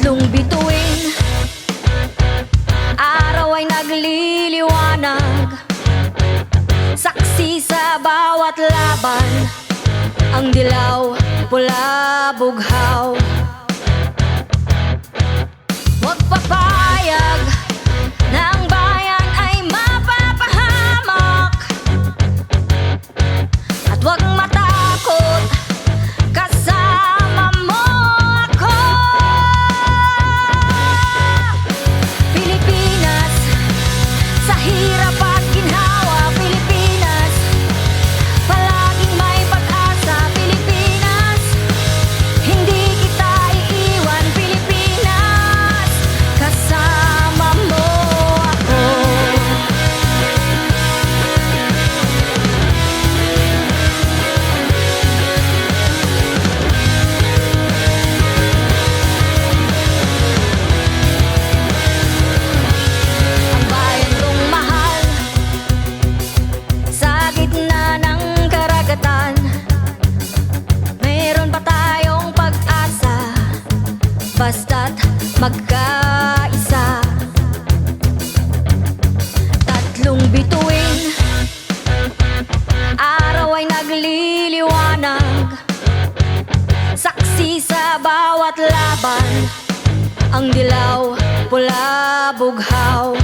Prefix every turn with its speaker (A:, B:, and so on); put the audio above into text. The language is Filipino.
A: Tatlong bituin, araw ay nagliliwanag, saksi sa bawat laban, ang dilaw, pula, bughaw. Huwag papayag na ang bayan ay mapapahamak, at huwag matakot, kasama mo ako. Pilipinas, sa hirap at ginhawa, Pilipinas, palaging may pag-asa. Pilipinas, hindi kita iiwan. Pilipinas, kasama mo ako. Ang bayan kong mahal, sa gitna ng karagatan, mayroon pa tayong pag-asa, basta't magkaisa. Tatlong bituin, araw ay nagliliwanag, saksi sa bawat laban, ang dilaw, pula, bughaw.